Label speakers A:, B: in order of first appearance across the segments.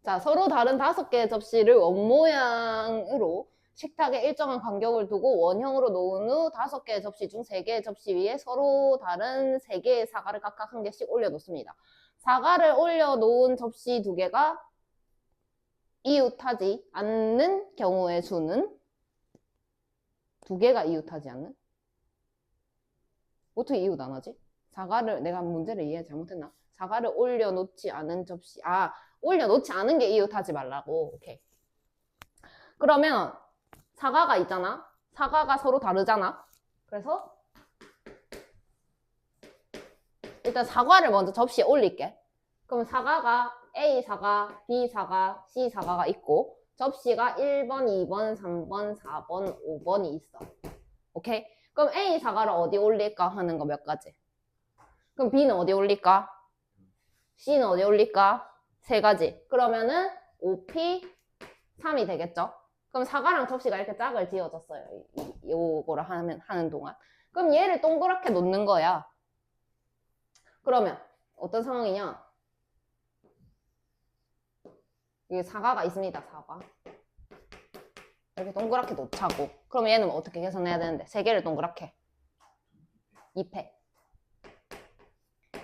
A: 자, 서로 다른 5개의 접시를 원모양으로 식탁에 일정한 간격을 두고 원형으로 놓은 후 5개의 접시 중 3개의 접시 위에 서로 다른 3개의 사과를 각각 1개씩 올려놓습니다. 사과를 올려놓은 접시 2개가 이웃하지 않는 경우의 수는 2개가 이웃하지 않는? 어떻게 이웃 안 하지? 사과를 내가 문제를 이해 잘못했나? 사과를 올려놓지 않은 접시 올려놓지 않은 게 이웃하지 말라고. 오케이. 그러면 사과가 있잖아. 사과가 서로 다르잖아. 그래서 일단 사과를 먼저 접시에 올릴게. 그럼 사과가 A 사과, B 사과, C 사과가 있고 접시가 1번, 2번, 3번, 4번, 5번이 있어. 오케이? 그럼 A 사과를 어디 올릴까 하는 거 몇 가지. 그럼 B는 어디 올릴까? C는 어디 올릴까? 3가지. 그러면은 5P, 3이 되겠죠? 그럼 사과랑 접시가 이렇게 짝을 지어졌어요. 요거를 하는 동안. 그럼 얘를 동그랗게 놓는 거야. 그러면 어떤 상황이냐? 여기 사과가 있습니다. 사과. 이렇게 동그랗게 놓자고. 그럼 얘는 어떻게 계산해야 되는데? 3개를 동그랗게. 2패.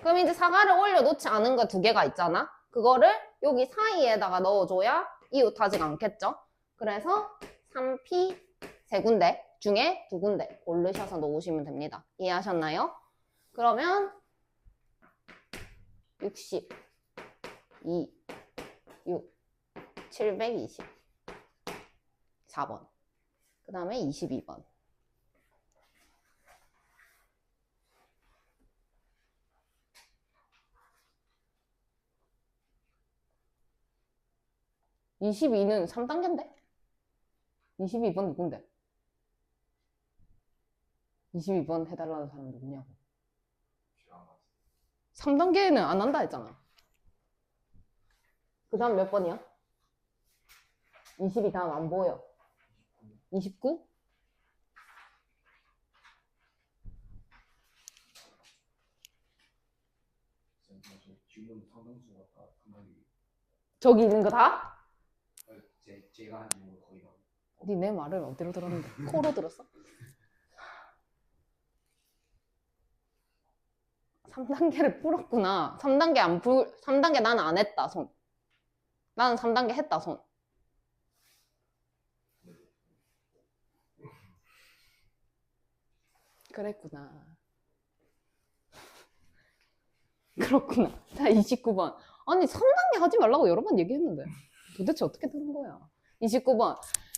A: 그럼 이제 사과를 올려놓지 않은 거 2개가 있잖아? 그거를 여기 사이에다가 넣어줘야 이웃하지가 않겠죠? 그래서 3P 3군데 중에 2군데 고르셔서 놓으시면 됩니다. 이해하셨나요? 그러면 60, 2, 6, 720, 4번. 그 다음에 22번. (22는) 3단계인데? 22번 누군데? 22번 해달라는 사람 누구냐고. 3단계는 안 한다 했잖아. 그 다음 몇 번이야? 22 다음 안 보여. 29? 저기 있는 거 다?
B: 제가 한 질문 거의 다.
A: 니 내 말을 어디로 들었는데? 코로 들었어? 3단계를 풀었구나. 3단계 나는 안 했다, 손. 나는 3단계 했다, 손. 그랬구나. 그렇구나. 자, 29번. 아니, 3단계 하지 말라고 여러 번 얘기했는데. 도대체 어떻게 들은 거야? 29번.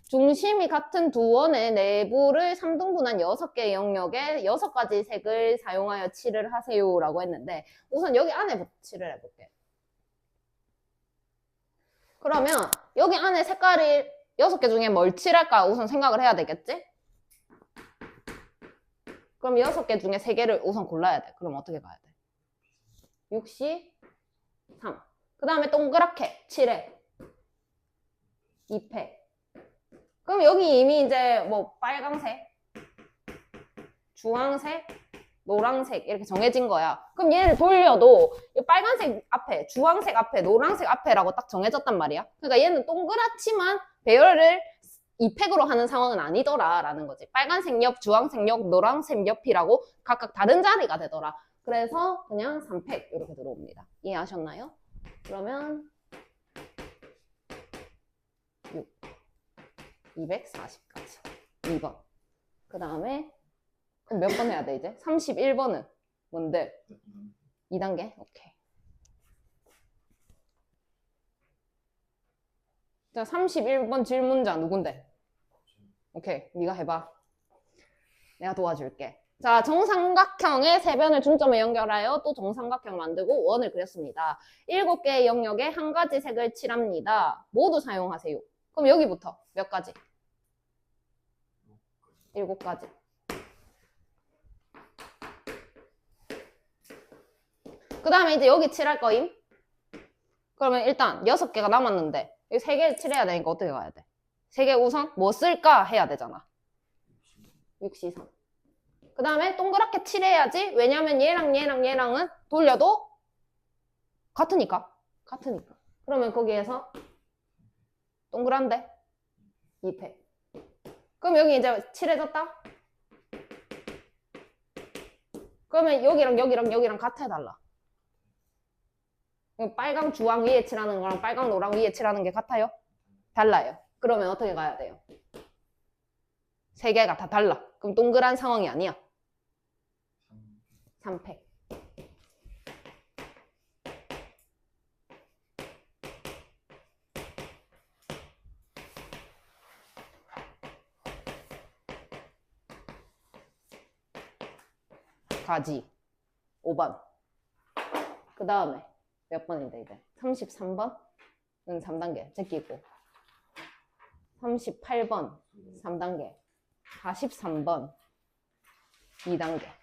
A: 중심이 같은 두 원의 내부를 3등분한 6개의 영역에 6가지 색을 사용하여 칠을 하세요 라고 했는데 우선 여기 안에 칠을 해볼게. 그러면 여기 안에 색깔이 6개 중에 뭘 칠할까 우선 생각을 해야 되겠지? 그럼 6개 중에 3개를 우선 골라야 돼. 그럼 어떻게 가야 돼? 63. 그 다음에 동그랗게 칠해. 2패. 그럼 여기 이미 이제 뭐 빨강색, 주황색, 노란색 이렇게 정해진 거야. 그럼 얘를 돌려도 빨간색 앞에, 주황색 앞에, 노란색 앞에라고 딱 정해졌단 말이야. 그러니까 얘는 동그랗지만 배열을 2팩으로 하는 상황은 아니더라 라는 거지. 빨간색 옆, 주황색 옆, 노란색 옆이라고 각각 다른 자리가 되더라. 그래서 그냥 3팩 이렇게 들어옵니다. 이해하셨나요? 그러면 6, 240까지 2번. 그 다음에 그럼 몇 번 해야 돼 이제? 31번은 뭔데? 2단계? 오케이. 자, 31번 질문자 누군데? 오케이, 네가 해봐. 내가 도와줄게. 자, 정삼각형의 세 변을 중점에 연결하여 또 정삼각형 만들고 원을 그렸습니다. 7개의 영역에 한 가지 색을 칠합니다. 모두 사용하세요. 그럼 여기부터 몇 가지? 7가지. 그 다음에 이제 여기 칠할 거임. 그러면 일단 6개가 남았는데 여기 3개 칠해야 되니까 어떻게 가야 돼? 3개 우선 뭐 쓸까 해야 되잖아. 63. 그 다음에 동그랗게 칠해야지. 왜냐면 얘랑 얘랑 얘랑은 돌려도 같으니까. 그러면 거기에서 동그란데? 2패. 그럼 여기 이제 칠해졌다? 그러면 여기랑 여기랑 여기랑 같아, 달라? 빨강 주황 위에 칠하는 거랑 빨강 노랑 위에 칠하는 게 같아요? 달라요. 그러면 어떻게 가야 돼요? 세 개가 다 달라. 그럼 동그란 상황이 아니야. 3패. 가지. 5번. 그 다음에 몇 번인데 이제? 33번? 은 3단계. 제끼고. 38번. 3단계. 43번. 2단계.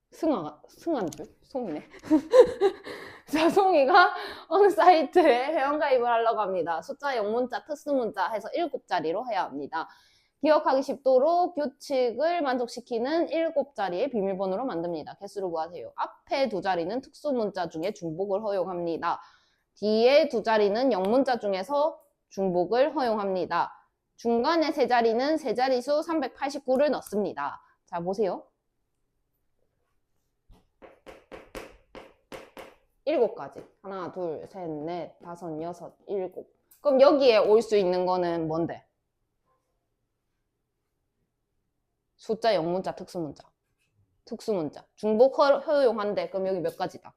A: 승한 줄? 송이네. 자, 송이가 어느 사이트에 회원가입을 하려고 합니다. 숫자, 영문자, 특수문자 해서 7자리로 해야 합니다. 기억하기 쉽도록 규칙을 만족시키는 7자리의 비밀번호로 만듭니다. 개수를 구하세요. 앞에 2자리는 특수문자 중에 중복을 허용합니다. 뒤에 2자리는 영문자 중에서 중복을 허용합니다. 중간에 3자리는 세자리수 389를 넣습니다. 자, 보세요. 7가지. 하나, 둘, 셋, 넷, 다섯, 여섯, 일곱. 그럼 여기에 올 수 있는 거는 뭔데? 숫자, 영문자, 특수문자. 특수문자. 중복 허용한데 그럼 여기 몇 가지다?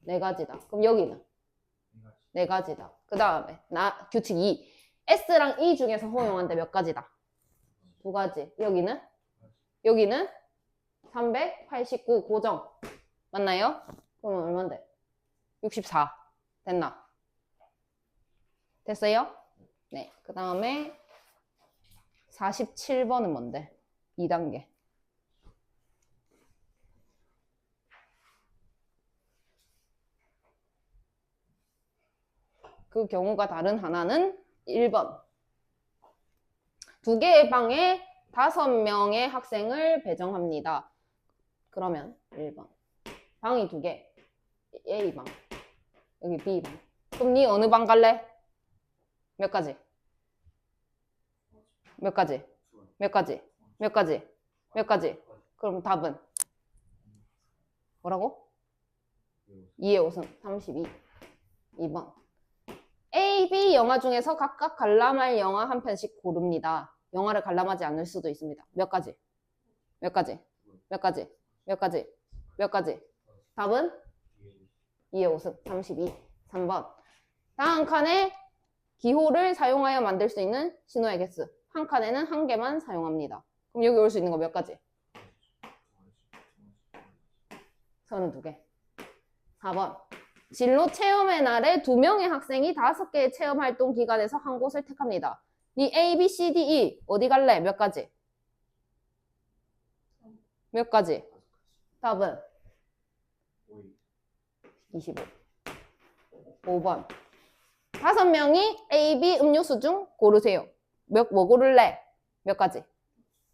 A: 4가지다. 그럼 여기는? 4가지다. 그 다음에 규칙 2. S랑 E 중에서 허용한데 몇 가지다? 2가지. 여기는? 여기는 389 고정. 맞나요? 그러면 얼만데? 64. 됐나? 됐어요? 네. 그 다음에 47번은 뭔데? 2단계. 그 경우가 다른 하나는 1번. 2개의 방에 5명의 학생을 배정합니다. 그러면 1번. 방이 2개. A방. 여기 B방. 그럼 니 어느 방 갈래? 몇 가지? 몇 가지? 몇 가지? 몇 가지? 몇 가지? 그럼 답은? 뭐라고? 2의 5승 32. 2번. A, B 영화 중에서 각각 관람할 영화 한 편씩 고릅니다. 영화를 관람하지 않을 수도 있습니다. 몇 가지? 몇 가지? 몇 가지? 몇 가지? 몇 가지? 답은? 2의 5승 32. 3번. 다음 칸에 기호를 사용하여 만들 수 있는 신호의 개수. 한 칸에는 1개만 사용합니다. 그럼 여기 올 수 있는 거 몇 가지? 32개. 4번. 진로 체험의 날에 2명의 학생이 5개의 체험 활동 기간에서 한 곳을 택합니다. 이 A, B, C, D, E 어디 갈래? 몇 가지? 몇 가지? 답은? 25. 5번. 5명이 A, B 음료수 중 고르세요. 뭐 고를래? 몇 가지?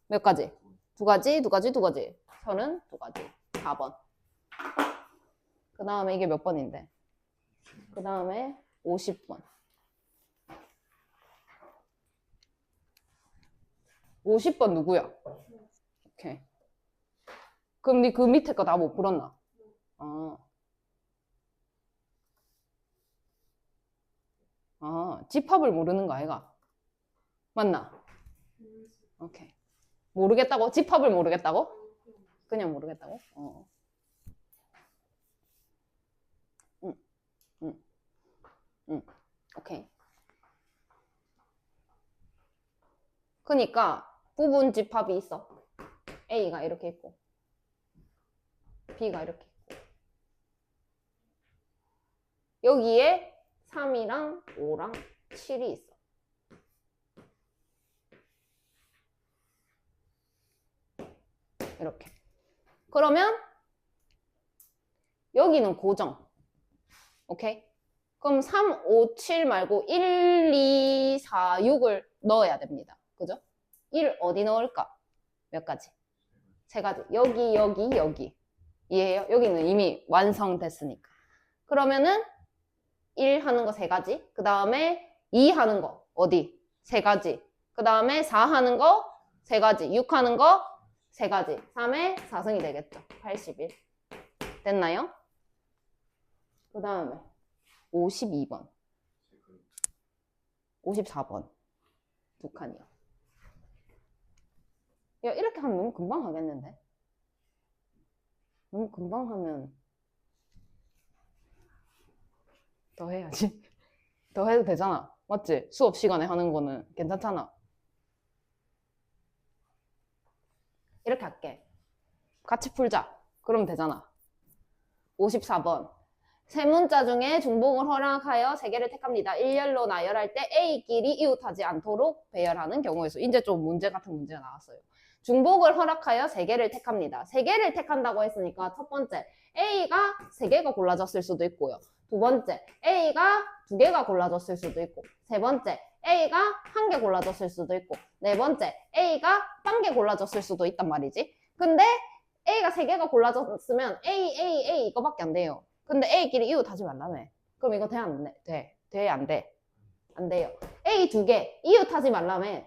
A: 몇 가지? 2가지, 2가지, 2가지. 32가지. 4번. 그 다음에 이게 몇 번인데? 그 다음에 50번. 50번 누구야? 오케이. 그럼 니 그 밑에 거 다 못 풀었나? 집합을 모르는 거 아이가? 맞나? 오케이. 모르겠다고? 집합을 모르겠다고? 그냥 모르겠다고? 오케이. 그니까 부분 집합이 있어. A가 이렇게 있고 B가 이렇게 있고 여기에 3이랑 5랑 7이 있어. 이렇게. 그러면 여기는 고정. 오케이? 그럼 3, 5, 7 말고 1, 2, 4, 6을 넣어야 됩니다. 그죠? 1 어디 넣을까? 몇 가지? 세 가지. 여기, 여기, 여기. 이해해요? 여기는 이미 완성됐으니까. 그러면은 1 하는 거 세 가지. 그 다음에 2 하는 거 어디? 세 가지. 그 다음에 4 하는 거 세 가지. 6 하는 거 세 가지. 3의 4승이 되겠죠. 81. 됐나요? 그 다음에 52번. 54번. 두 칸이요. 야, 이렇게 하면 너무 금방 하겠는데? 너무 금방 하면 더 해야지. 더 해도 되잖아. 맞지? 수업 시간에 하는 거는 괜찮잖아. 이렇게 할게. 같이 풀자. 그러면 되잖아. 54번. 세 문자 중에 중복을 허락하여 세 개를 택합니다. 일렬로 나열할 때 A끼리 이웃하지 않도록 배열하는 경우에서 이제 좀 문제 같은 문제가 나왔어요. 중복을 허락하여 세 개를 택합니다. 세 개를 택한다고 했으니까 첫 번째 A가 세 개가 골라졌을 수도 있고요. 두 번째 A가 두 개가 골라졌을 수도 있고, 세 번째 A가 한 개 골라졌을 수도 있고, 네 번째 A가 한 개 골라졌을 수도 있단 말이지. 근데 A가 세 개가 골라졌으면 A 이거밖에 안 돼요. 근데 A끼리 이웃하지 말라며. 그럼 이거 돼? 안 돼? 돼? 돼? 안 돼? 안 돼요. A 두 개 이웃하지 말라며.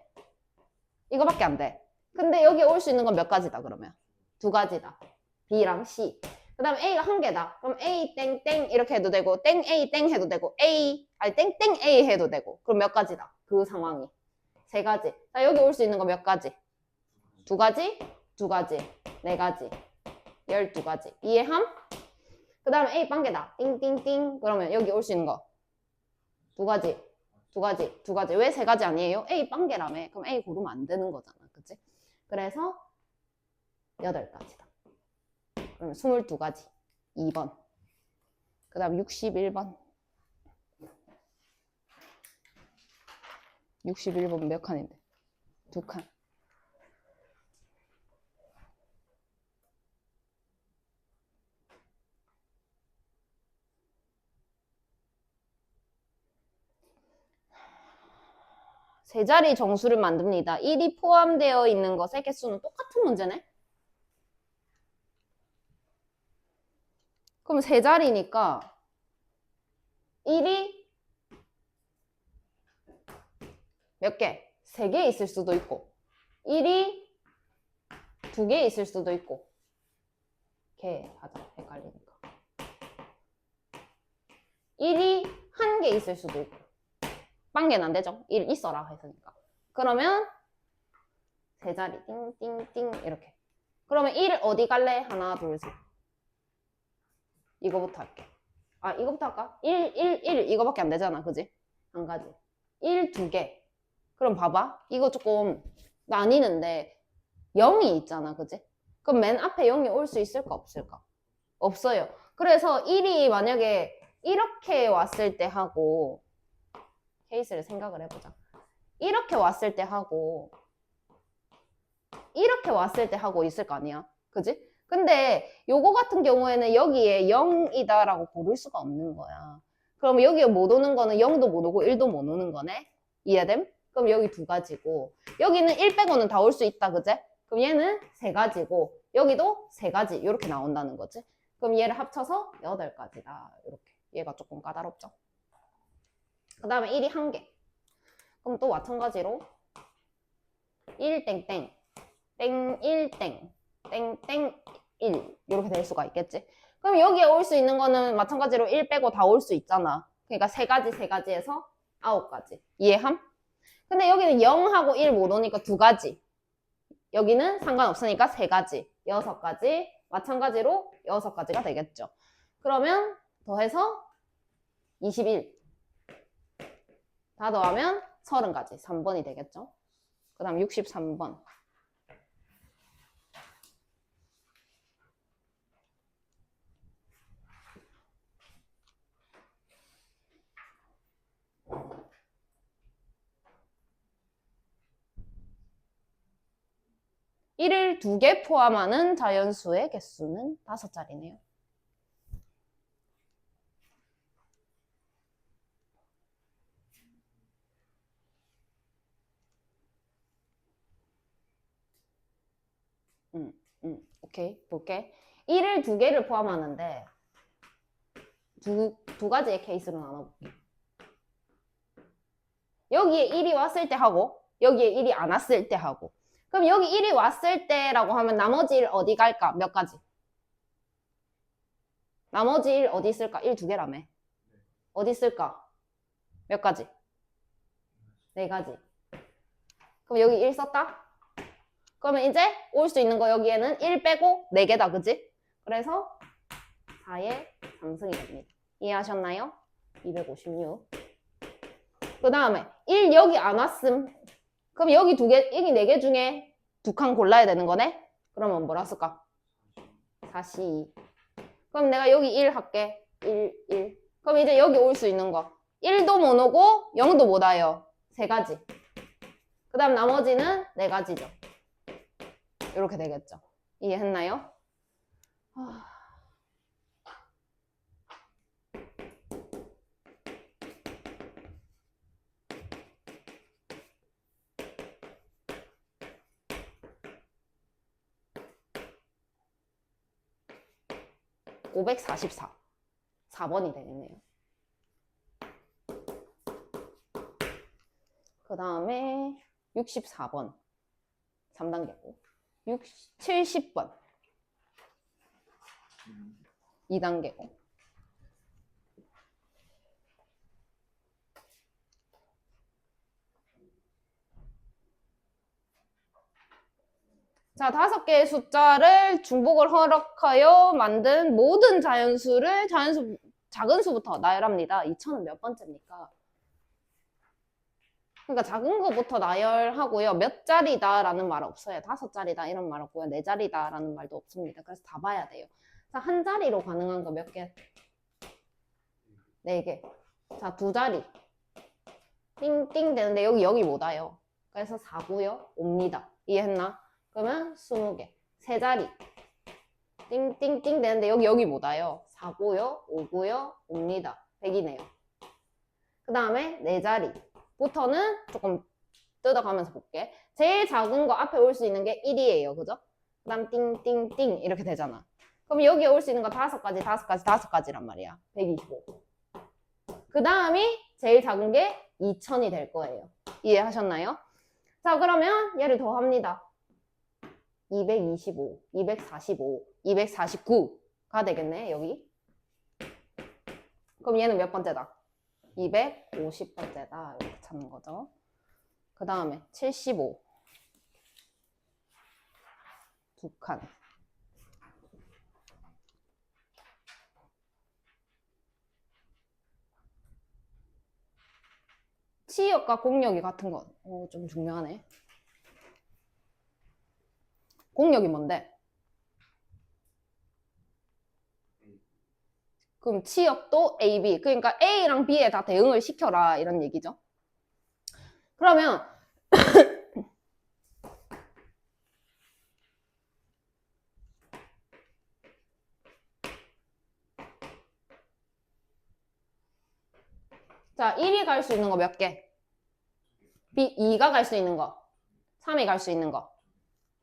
A: 이거밖에 안 돼. 근데 여기에 올 수 있는 건 몇 가지다 그러면? 두 가지다. B랑 C. 그 다음에 A가 한 개다. 그럼 A 땡땡 이렇게 해도 되고, 땡 A 땡 해도 되고, 아니 땡땡 A 해도 되고. 그럼 몇 가지다? 그 상황이. 세 가지. 자, 여기 올 수 있는 거 몇 가지? 두 가지? 두 가지. 네 가지. 12가지. 이해함? 그 다음에 A 빵개다. 띵띵띵. 그러면 여기 올 수 있는 거. 두 가지. 두 가지. 두 가지. 왜 세 가지 아니에요? A 빵개라며. 그럼 A 고르면 안 되는 거잖아. 그치? 그래서 8가지다. 그러면 22가지. 2번. 그 다음 61번. 61번 몇 칸인데? 두 칸. 세 자리 정수를 만듭니다. 1이 포함되어 있는 것의 개수는 똑같은 문제네? 그럼 세 자리니까 1이 몇 개? 3개 있을 수도 있고, 1이 2개 있을 수도 있고. 개 하자. 헷갈리니까. 1이 1개 있을 수도 있고. 빵개는 안 되죠? 1 있어라 했으니까. 그러면 세 자리 띵띵띵 이렇게. 그러면 1 어디 갈래? 하나 둘 셋. 이거부터 할게. 아, 이거부터 할까? 1 이거밖에 안 되잖아. 그지? 한 가지. 1 2개. 그럼 봐봐. 이거 조금 나뉘는데 0이 있잖아. 그지? 그럼 맨 앞에 0이 올 수 있을까? 없을까? 없어요. 그래서 1이 만약에 이렇게 왔을 때 하고, 케이스를 생각을 해보자. 이렇게 왔을 때 하고, 이렇게 왔을 때 하고 있을 거 아니야. 그지? 근데 요거 같은 경우에는 여기에 0이다라고 고를 수가 없는 거야. 그럼 여기에 못 오는 거는 0도 못 오고 1도 못 오는 거네? 이해됨? 그럼 여기 두 가지고, 여기는 1 빼고는 다 올 수 있다. 그제? 그럼 얘는 세 가지고, 여기도 세 가지. 이렇게 나온다는 거지. 그럼 얘를 합쳐서 8가지다. 이렇게. 얘가 조금 까다롭죠? 그 다음에 1이 1개. 그럼 또 마찬가지로 1 땡땡, 땡 1 땡, 땡땡 1 이렇게 될 수가 있겠지. 그럼 여기에 올 수 있는 거는 마찬가지로 1 빼고 다 올 수 있잖아. 그러니까 세 가지에서 9가지. 이해함? 근데 여기는 0하고 1 못 오니까 두 가지. 여기는 상관없으니까 세 가지. 6가지. 마찬가지로 6가지가 되겠죠. 그러면 더해서 21. 다 더하면 30가지. 3번이 되겠죠. 그 다음 63번. (1을) 2개 포함하는 자연수의 개수는 5자리네요. 오케이. 볼게. 1을 두 개를 포함하는데 두 가지의 케이스로 나눠볼게. 여기에 1이 왔을 때 하고 여기에 1이 안 왔을 때 하고. 그럼 여기 1이 왔을 때라고 하면 나머지 1 어디 갈까? 몇 가지? 나머지 1 어디 있을까? 1 두 개라며. 어디 있을까? 몇 가지? 네 가지. 그럼 여기 1 썼다? 그러면 이제 올 수 있는 거 여기에는 1 빼고 4개다, 그지? 그래서 4의 3승이 됩니다. 이해하셨나요? 256. 그 다음에 1 여기 안 왔음. 그럼 여기 두 개, 여기 4개 중에 2칸 골라야 되는 거네? 그러면 뭐라 쓸까? 42. 그럼 내가 여기 1 할게. 1. 그럼 이제 여기 올 수 있는 거. 1도 못 오고 0도 못 와요. 3가지. 그 다음 나머지는 4가지죠. 이렇게 되겠죠. 이해했나요? 544. 4번이 되겠네요. 그 다음에 64번. 3단계고. 70번. 2단계고. 자, 5개의 숫자를 중복을 허락하여 만든 모든 자연수를 작은 수부터 나열합니다. 2000은 몇 번째입니까? 그러니까 작은 거부터 나열하고요. 몇 자리다 라는 말 없어요. 5자리다 이런 말 없고요. 4자리다 라는 말도 없습니다. 그래서 다 봐야 돼요. 자, 한 자리로 가능한 거 몇 개? 4개. 자, 2자리. 띵띵 되는데 여기 못 와요. 그래서 4고요. 옵니다. 이해했나? 그러면 20개. 3자리. 띵띵띵 되는데 여기 못 와요. 4고요. 5고요. 옵니다. 100이네요. 그 다음에 4자리. 부터는 조금 뜯어가면서 볼게. 제일 작은 거 앞에 올 수 있는 게 1이에요. 그죠? 그 다음 띵띵띵 이렇게 되잖아. 그럼 여기 올 수 있는 거 5가지란 말이야. 125. 그 다음이 제일 작은 게 2000이 될 거예요. 이해하셨나요? 자, 그러면 얘를 더합니다. 225, 245, 249가 되겠네, 여기. 그럼 얘는 몇 번째다? 250번째다. 이렇게 찾는 거죠. 그 다음에 75. 2칸. 치역과 공역이 같은 거. 좀 중요하네. 공역이 뭔데? 그럼 치역도 A, B. 그러니까 A랑 B에 다 대응을 시켜라. 이런 얘기죠. 그러면 자, 1이 갈 수 있는 거 몇 개? 2가 갈 수 있는 거. 3이 갈 수 있는 거.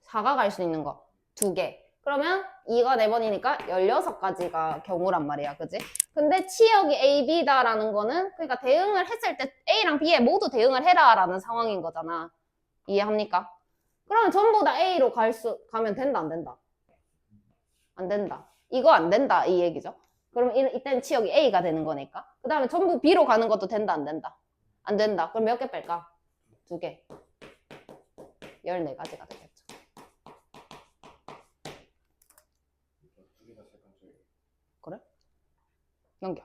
A: 4가 갈 수 있는 거. 2개. 그러면 2가 4번이니까 16가지가 경우란 말이야. 그지? 근데 치역이 A, B다라는 거는 그러니까 대응을 했을 때 A랑 B에 모두 대응을 해라라는 상황인 거잖아. 이해합니까? 그러면 전부 다 A로 가면 된다, 안 된다? 안 된다. 이거 안 된다, 이 얘기죠. 그럼 이때는 치역이 A가 되는 거니까. 그 다음에 전부 B로 가는 것도 된다, 안 된다? 안 된다. 그럼 몇 개 뺄까? 2개. 14가지가 되겠죠. 그래? 넘겨.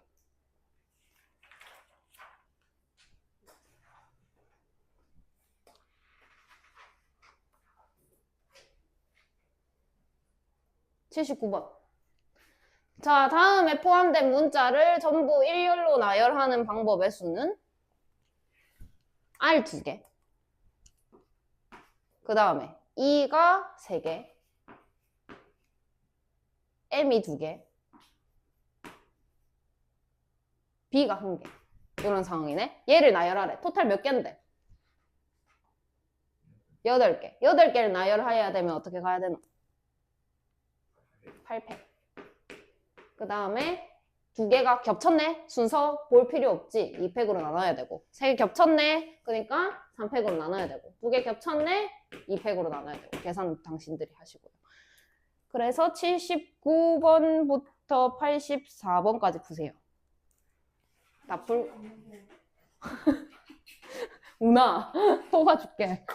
A: (79번) 자, 다음에 포함된 문자를 전부 일렬로 나열하는 방법의 수는 R 2개. 그 다음에 E가 3개. M이 2개. B가 1개. 이런 상황이네. 얘를 나열하래. 토탈 몇 개인데? 8개. 8개를 나열해야 되면 어떻게 가야 되나? 8팩. 그 다음에 두 개가 겹쳤네? 순서 볼 필요 없지? 2팩으로 나눠야 되고. 세 개 겹쳤네? 그러니까 3팩으로 나눠야 되고. 두 개 겹쳤네? 2팩으로 나눠야 되고. 계산 당신들이 하시고요. 그래서 79번부터 84번까지 푸세요. 다 풀, 우나, 도와줄게.